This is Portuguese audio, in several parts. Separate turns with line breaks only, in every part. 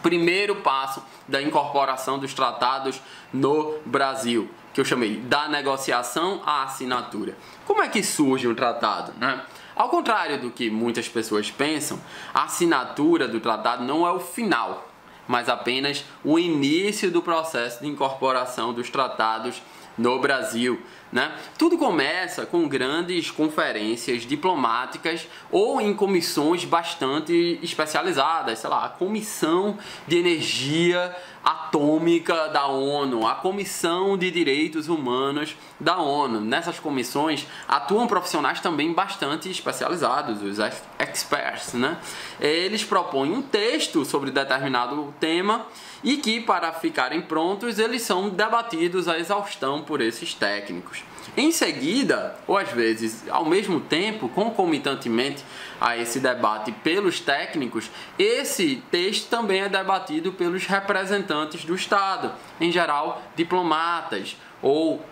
primeiro passo da incorporação dos tratados no Brasil, que eu chamei da negociação à assinatura. Como é que surge um tratado, né? Ao contrário do que muitas pessoas pensam, a assinatura do tratado não é o final, mas apenas o início do processo de incorporação dos tratados no Brasil, né? Tudo começa com grandes conferências diplomáticas ou em comissões bastante especializadas, sei lá, a Comissão de Energia Atômica da ONU, a Comissão de Direitos Humanos da ONU. Nessas comissões atuam profissionais também bastante especializados, os experts, né? Eles propõem um texto sobre determinado tema e que, para ficarem prontos, eles são debatidos à exaustão por esses técnicos. Em seguida, ou às vezes ao mesmo tempo, concomitantemente a esse debate pelos técnicos, esse texto também é debatido pelos representantes do Estado, em geral diplomatas ou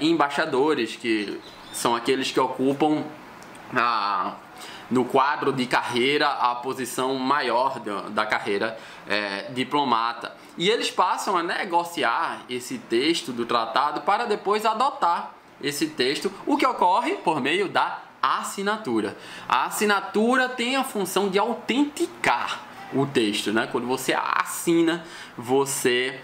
embaixadores, que são aqueles que ocupam no quadro de carreira a posição maior da carreira diplomata. E eles passam a negociar esse texto do tratado para depois adotar esse texto, o que ocorre por meio da assinatura. A assinatura tem a função de autenticar o texto, né? Quando você assina, você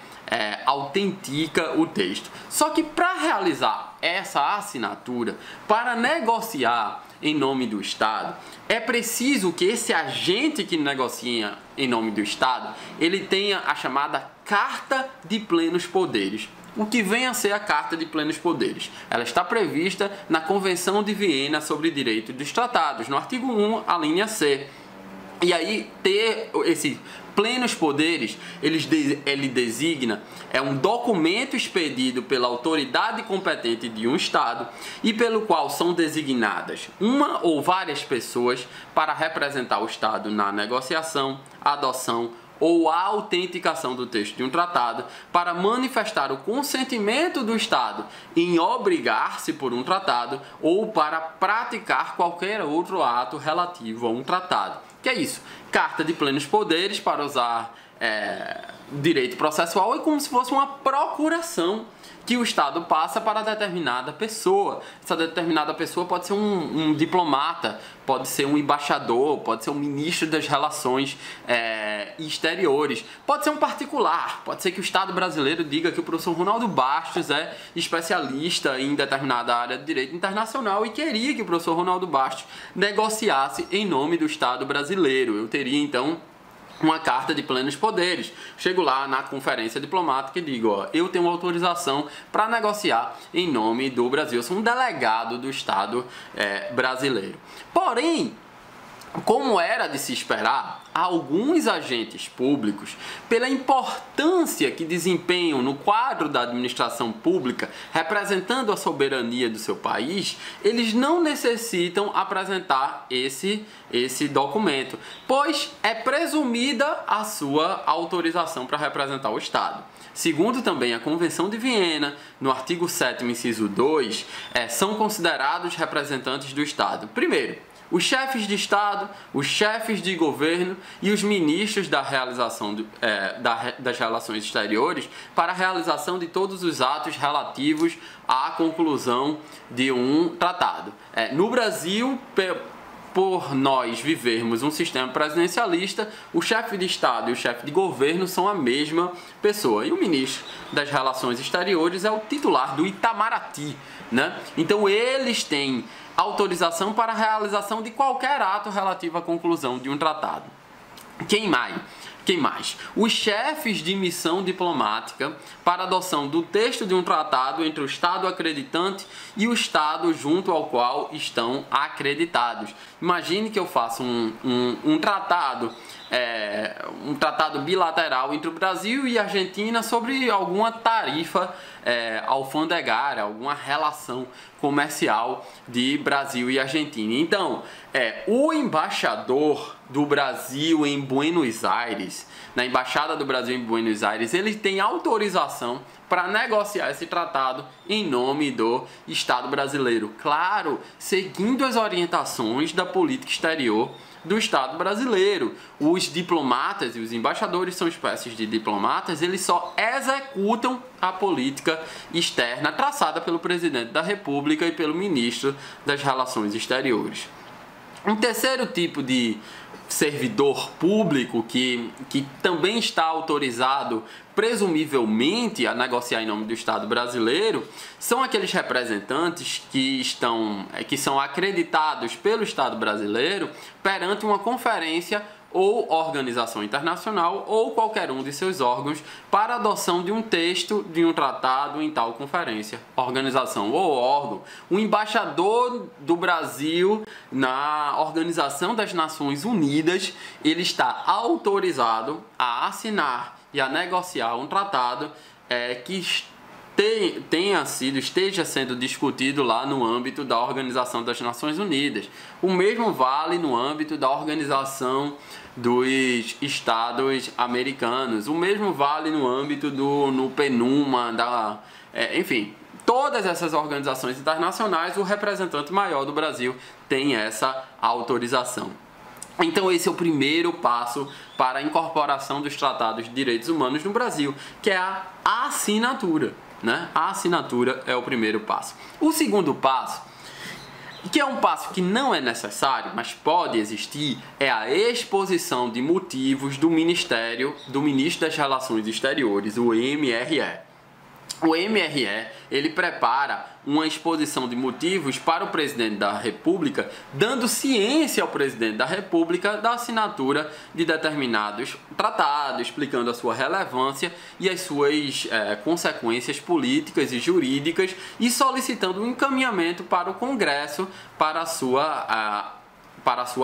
autentica o texto. Só que para realizar essa assinatura, para negociar em nome do Estado, é preciso que esse agente que negocia em nome do Estado, ele tenha a chamada Carta de Plenos Poderes. O que vem a ser a Carta de Plenos Poderes? Ela está prevista na Convenção de Viena sobre Direito dos Tratados, no artigo 1, a linha C. E aí, ter esse plenos poderes, ele designa, um documento expedido pela autoridade competente de um Estado e pelo qual são designadas uma ou várias pessoas para representar o Estado na negociação, adoção ou a autenticação do texto de um tratado, para manifestar o consentimento do Estado em obrigar-se por um tratado ou para praticar qualquer outro ato relativo a um tratado. Que é isso? Carta de plenos poderes, para usar direito processual, é como se fosse uma procuração que o Estado passa para determinada pessoa. Essa determinada pessoa pode ser um diplomata, pode ser um embaixador, pode ser um ministro das relações exteriores, pode ser um particular, pode ser que o Estado brasileiro diga que o professor Ronaldo Bastos é especialista em determinada área de direito internacional e queria que o professor Ronaldo Bastos negociasse em nome do Estado brasileiro. Eu teria, então, uma carta de plenos poderes. Chego lá na conferência diplomática e digo, ó, eu tenho autorização para negociar em nome do Brasil. Eu sou um delegado do Estado brasileiro. Porém, como era de se esperar, alguns agentes públicos, pela importância que desempenham no quadro da administração pública, representando a soberania do seu país, eles não necessitam apresentar esse documento, pois é presumida a sua autorização para representar o Estado. Segundo também a Convenção de Viena, no artigo 7º, inciso 2, são considerados representantes do Estado. Primeiro, os chefes de Estado, os chefes de governo e os ministros da realização das relações exteriores para a realização de todos os atos relativos à conclusão de um tratado. No Brasil, por nós vivermos um sistema presidencialista, o chefe de Estado e o chefe de governo são a mesma pessoa. E o ministro das Relações Exteriores é o titular do Itamaraty, né? Então eles têm autorização para a realização de qualquer ato relativo à conclusão de um tratado. Quem mais? Os chefes de missão diplomática para adoção do texto de um tratado entre o Estado acreditante e o Estado junto ao qual estão acreditados. Imagine que eu faço um tratado bilateral entre o Brasil e a Argentina sobre alguma tarifa alfandegária, alguma relação comercial de Brasil e Argentina. Então, o embaixador do Brasil em Buenos Aires, na Embaixada do Brasil em Buenos Aires, ele tem autorização para negociar esse tratado em nome do Estado brasileiro. Claro, seguindo as orientações da política exterior do Estado brasileiro. Os diplomatas e os embaixadores são espécies de diplomatas, eles só executam a política externa traçada pelo presidente da República e pelo ministro das Relações Exteriores. Um terceiro tipo de servidor público que também está autorizado presumivelmente a negociar em nome do Estado brasileiro são aqueles representantes que são acreditados pelo Estado brasileiro perante uma conferência ou organização internacional ou qualquer um de seus órgãos para adoção de um texto de um tratado em tal conferência, organização ou órgão. O embaixador do Brasil na Organização das Nações Unidas, ele está autorizado a assinar e a negociar um tratado que esteja sendo discutido lá no âmbito da Organização das Nações Unidas. O mesmo vale no âmbito da Organização dos Estados Americanos. O mesmo vale no âmbito no PNUMA, enfim, todas essas organizações internacionais, o representante maior do Brasil tem essa autorização. Então esse é o primeiro passo para a incorporação dos tratados de direitos humanos no Brasil, que é a assinatura. A assinatura é o primeiro passo. O segundo passo, que é um passo que não é necessário, mas pode existir, é a exposição de motivos do Ministro das Relações Exteriores, o MRE. O MRE, ele prepara uma exposição de motivos para o presidente da República, dando ciência ao presidente da República da assinatura de determinados tratados, explicando a sua relevância e as suas consequências políticas e jurídicas e solicitando um encaminhamento para o Congresso para a sua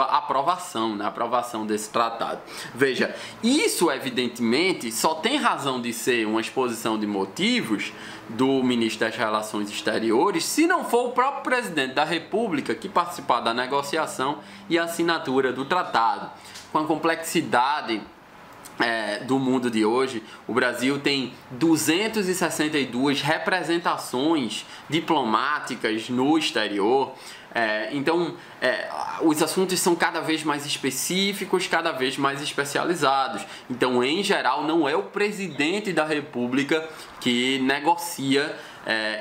aprovação, aprovação desse tratado. Veja, isso evidentemente só tem razão de ser uma exposição de motivos do ministro das Relações Exteriores se não for o próprio presidente da República que participar da negociação e assinatura do tratado. Com a complexidade do mundo de hoje, o Brasil tem 262 representações diplomáticas no exterior. Então, os assuntos são cada vez mais específicos, cada vez mais especializados. Então, em geral, não é o presidente da República que negocia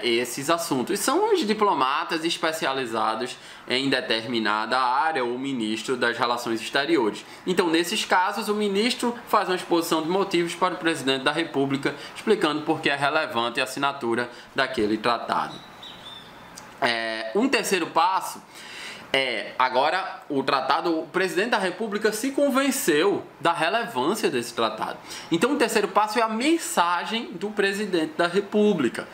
esses assuntos. São os diplomatas especializados em determinada área, ou o ministro das Relações Exteriores. Então, nesses casos, o ministro faz uma exposição de motivos para o presidente da República, explicando por que é relevante a assinatura daquele tratado. Um terceiro passo agora o presidente da República se convenceu da relevância desse tratado. Então o terceiro passo é a mensagem do presidente da República.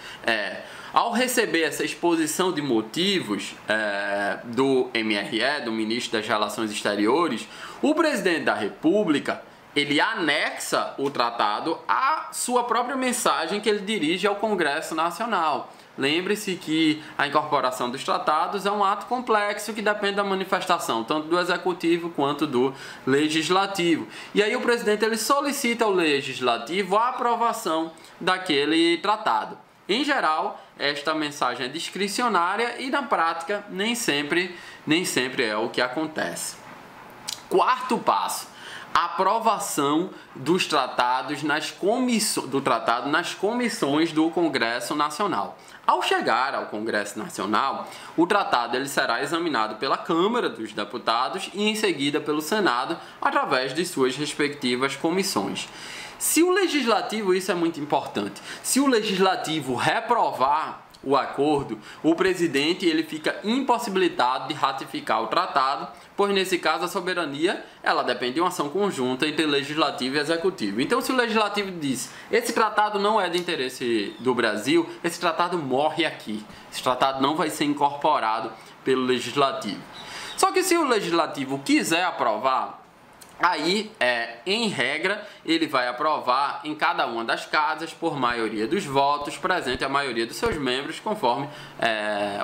Ao receber essa exposição de motivos do MRE, do Ministro das Relações Exteriores, o presidente da República ele anexa o tratado à sua própria mensagem que ele dirige ao Congresso Nacional. Lembre-se que a incorporação dos tratados é um ato complexo que depende da manifestação, tanto do Executivo quanto do Legislativo. E aí o presidente ele solicita ao Legislativo a aprovação daquele tratado. Em geral, esta mensagem é discricionária e na prática nem sempre é o que acontece. Quarto passo. Aprovação dos tratados nas comissões do Congresso Nacional. Ao chegar ao Congresso Nacional, o tratado ele será examinado pela Câmara dos Deputados e em seguida pelo Senado através de suas respectivas comissões. Se o Legislativo, isso é muito importante, se o Legislativo reprovar o acordo, o presidente ele fica impossibilitado de ratificar o tratado, pois nesse caso a soberania ela depende de uma ação conjunta entre legislativo e executivo. Então se o legislativo diz, esse tratado não é de interesse do Brasil, esse tratado morre aqui, esse tratado não vai ser incorporado pelo legislativo. Só que se o legislativo quiser aprovar, aí, em regra, ele vai aprovar em cada uma das casas por maioria dos votos, presente a maioria dos seus membros, conforme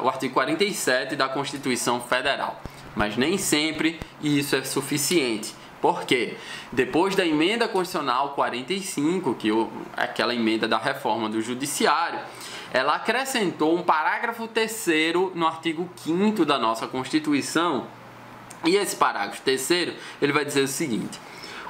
o artigo 47 da Constituição Federal. Mas nem sempre isso é suficiente. Por quê? Depois da emenda constitucional 45, que é aquela emenda da reforma do judiciário, ela acrescentou um parágrafo 3º no artigo 5º da nossa Constituição. E esse parágrafo 3º, ele vai dizer o seguinte: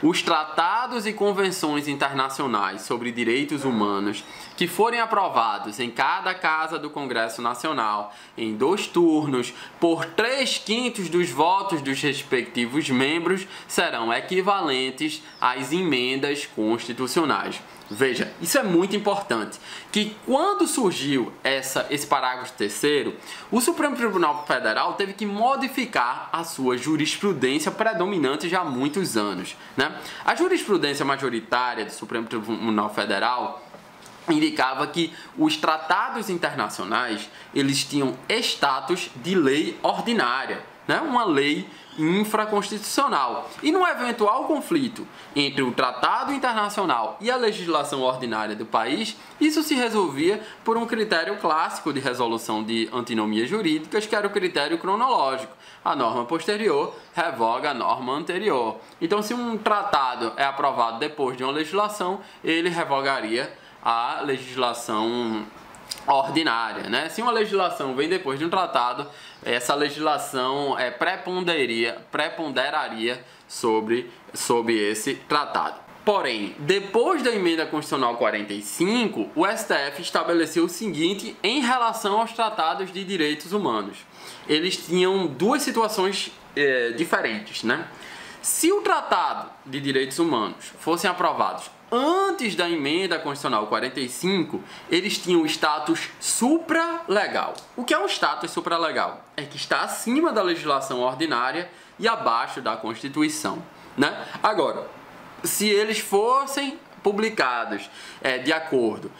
os tratados e convenções internacionais sobre direitos humanos que forem aprovados em cada casa do Congresso Nacional, em 2 turnos, por 3/5 dos votos dos respectivos membros, serão equivalentes às emendas constitucionais. Veja, isso é muito importante, que quando surgiu esse parágrafo 3º, o Supremo Tribunal Federal teve que modificar a sua jurisprudência predominante já há muitos anos, né? A jurisprudência majoritária do Supremo Tribunal Federal indicava que os tratados internacionais, eles tinham status de lei ordinária, né? Uma lei infraconstitucional. E num eventual conflito entre o tratado internacional e a legislação ordinária do país, isso se resolvia por um critério clássico de resolução de antinomias jurídicas, que era o critério cronológico. A norma posterior revoga a norma anterior. Então, se um tratado é aprovado depois de uma legislação, ele revogaria a legislação ordinária, né? Se uma legislação vem depois de um tratado, essa legislação preponderaria sobre esse tratado. Porém, depois da emenda constitucional 45, o STF estabeleceu o seguinte em relação aos tratados de direitos humanos. Eles tinham 2 situações diferentes, né? Se o tratado de direitos humanos fossem aprovados antes da emenda constitucional 45, eles tinham o status supralegal. O que é um status supralegal? É que está acima da legislação ordinária e abaixo da Constituição, né? Agora, se eles fossem publicados de acordo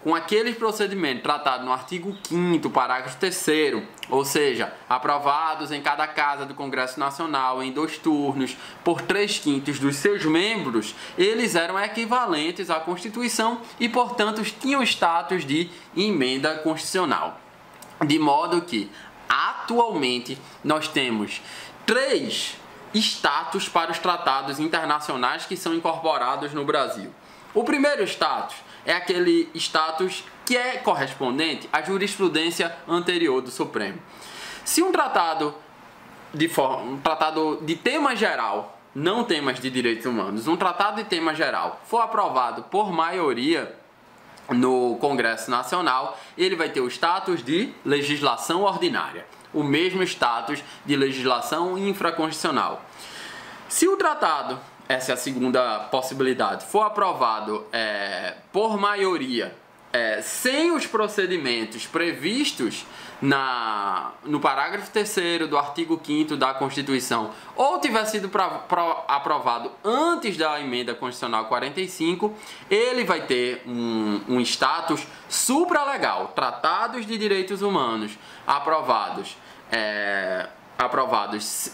com aqueles procedimentos tratados no artigo 5º, parágrafo 3º, ou seja, aprovados em cada casa do Congresso Nacional em 2 turnos por 3/5 dos seus membros, eles eram equivalentes à Constituição e, portanto, tinham status de emenda constitucional. De modo que, atualmente, nós temos 3 status para os tratados internacionais que são incorporados no Brasil. O primeiro status é aquele status que é correspondente à jurisprudência anterior do Supremo. Se um tratado de tema geral, não temas de direitos humanos, um tratado de tema geral for aprovado por maioria no Congresso Nacional, ele vai ter o status de legislação ordinária, o mesmo status de legislação infraconstitucional. Se o tratado, essa é a segunda possibilidade, for aprovado por maioria, sem os procedimentos previstos no parágrafo 3º do artigo 5º da Constituição, ou tiver sido aprovado antes da emenda constitucional 45, ele vai ter um status supralegal. Tratados de direitos humanos aprovados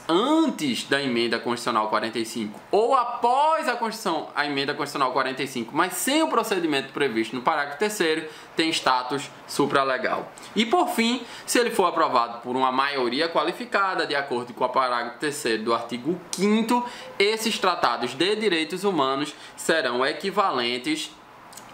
antes da emenda constitucional 45 ou após a emenda constitucional 45, mas sem o procedimento previsto no parágrafo 3º, tem status supralegal. E por fim, se ele for aprovado por uma maioria qualificada, de acordo com o parágrafo 3º do artigo 5º, esses tratados de direitos humanos serão equivalentes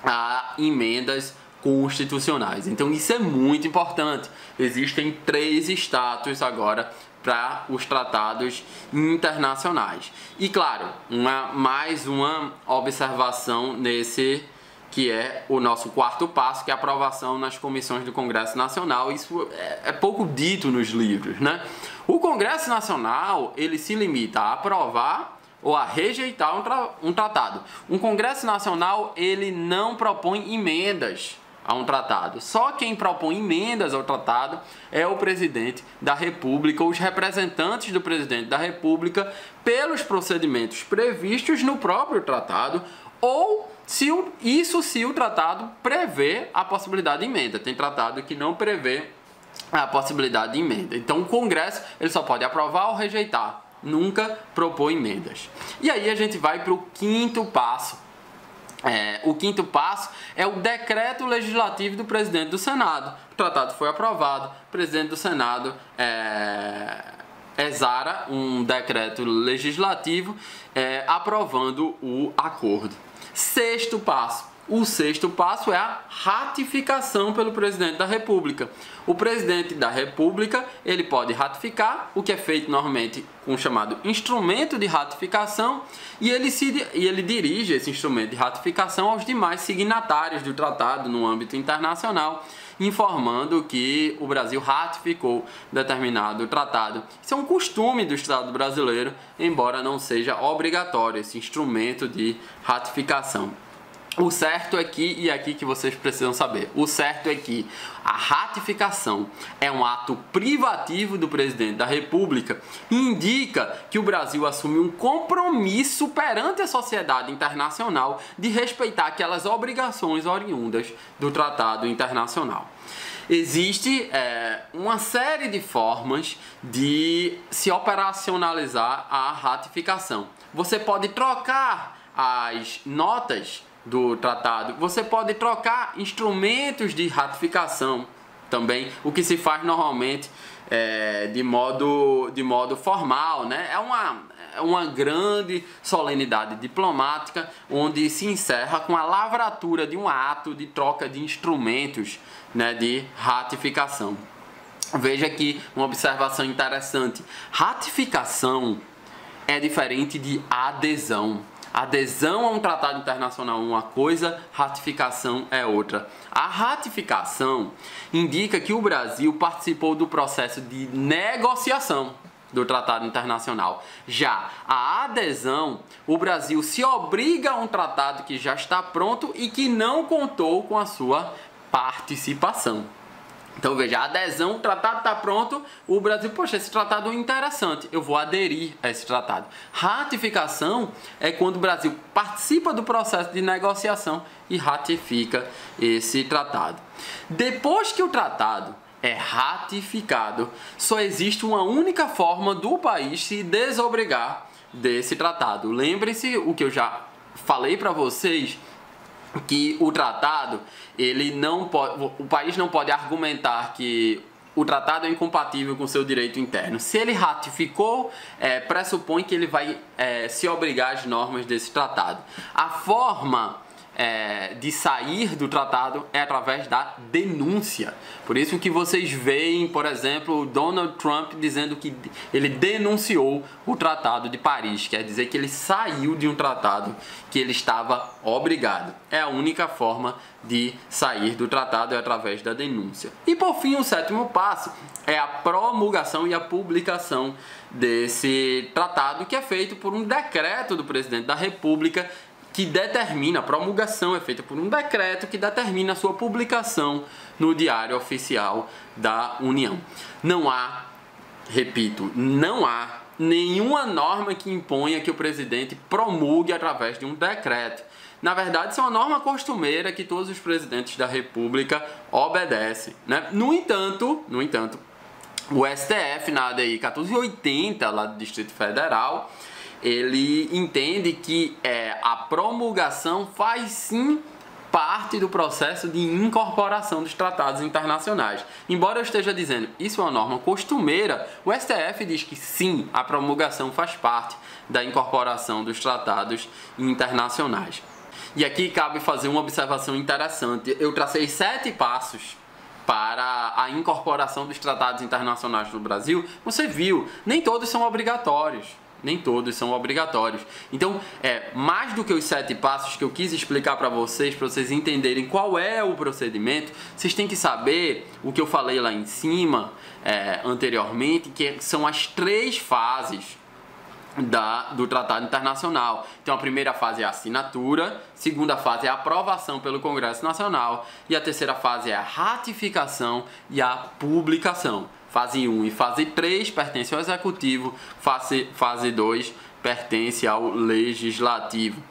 a emendas constitucionais. Então isso é muito importante. Existem 3 status agora para os tratados internacionais. E claro, mais uma observação nesse que é o nosso 4º passo, que é a aprovação nas comissões do Congresso Nacional. Isso é pouco dito nos livros, né? O Congresso Nacional, ele se limita a aprovar ou a rejeitar um tratado. Um Congresso Nacional, ele não propõe emendas a um tratado. Só quem propõe emendas ao tratado é o presidente da República ou os representantes do presidente da República pelos procedimentos previstos no próprio tratado, ou se o tratado prevê a possibilidade de emenda. Tem tratado que não prevê a possibilidade de emenda. Então o Congresso, ele só pode aprovar ou rejeitar, nunca propor emendas. E aí a gente vai para o 5º passo. O 5º passo é o decreto legislativo do presidente do Senado. O tratado foi aprovado, o presidente do Senado exara um decreto legislativo aprovando o acordo. Sexto passo. O sexto passo é a ratificação pelo presidente da República. O presidente da República, ele pode ratificar, o que é feito normalmente com o chamado instrumento de ratificação, e ele dirige esse instrumento de ratificação aos demais signatários do tratado no âmbito internacional, informando que o Brasil ratificou determinado tratado. Isso é um costume do Estado brasileiro, embora não seja obrigatório esse instrumento de ratificação. O certo é que, e é aqui que vocês precisam saber, o certo é que a ratificação é um ato privativo do presidente da República e indica que o Brasil assume um compromisso perante a sociedade internacional de respeitar aquelas obrigações oriundas do tratado internacional. Existe uma série de formas de se operacionalizar a ratificação. Você pode trocar as notas do tratado, você pode trocar instrumentos de ratificação também, o que se faz normalmente de modo formal, né? É uma grande solenidade diplomática onde se encerra com a lavratura de um ato de troca de instrumentos, né, de ratificação. Veja aqui uma observação interessante. Ratificação é diferente de adesão. Adesão a um tratado internacional é uma coisa, ratificação é outra. A ratificação indica que o Brasil participou do processo de negociação do tratado internacional. Já a adesão, o Brasil se obriga a um tratado que já está pronto e que não contou com a sua participação. Então veja, a adesão, o tratado está pronto, o Brasil, poxa, esse tratado é interessante, eu vou aderir a esse tratado. Ratificação é quando o Brasil participa do processo de negociação e ratifica esse tratado. Depois que o tratado é ratificado, só existe uma única forma do país se desobrigar desse tratado. Lembrem-se o que eu já falei para vocês, que o tratado, o país não pode argumentar que o tratado é incompatível com seu direito interno. Se ele ratificou, pressupõe que ele vai se obrigar às normas desse tratado. A forma de sair do tratado é através da denúncia. Por isso que vocês veem, por exemplo, Donald Trump dizendo que ele denunciou o Tratado de Paris, quer dizer que ele saiu de um tratado que ele estava obrigado. É a única forma de sair do tratado, é através da denúncia. E por fim, o sétimo passo é a promulgação e a publicação desse tratado, que é feito por um decreto do presidente da República, que determina, a promulgação é feita por um decreto que determina a sua publicação no Diário Oficial da União. Não há, repito, não há nenhuma norma que imponha que o presidente promulgue através de um decreto. Na verdade, isso é uma norma costumeira que todos os presidentes da República obedecem, né? No entanto, o STF, na ADI 1480, lá do Distrito Federal, ele entende que a promulgação faz sim parte do processo de incorporação dos tratados internacionais. Embora eu esteja dizendo isso é uma norma costumeira, o STF diz que sim, a promulgação faz parte da incorporação dos tratados internacionais. E aqui cabe fazer uma observação interessante. Eu tracei 7 passos para a incorporação dos tratados internacionais no Brasil. Você viu, nem todos são obrigatórios. Nem todos são obrigatórios. Então, mais do que os 7 passos que eu quis explicar para vocês entenderem qual é o procedimento, vocês têm que saber o que eu falei lá em cima, anteriormente, que são as 3 fases do Tratado Internacional. Então, a primeira fase é a assinatura, a segunda fase é a aprovação pelo Congresso Nacional e a terceira fase é a ratificação e a publicação. Fase 1 e fase 3 pertence ao Executivo, fase 2 pertence ao Legislativo.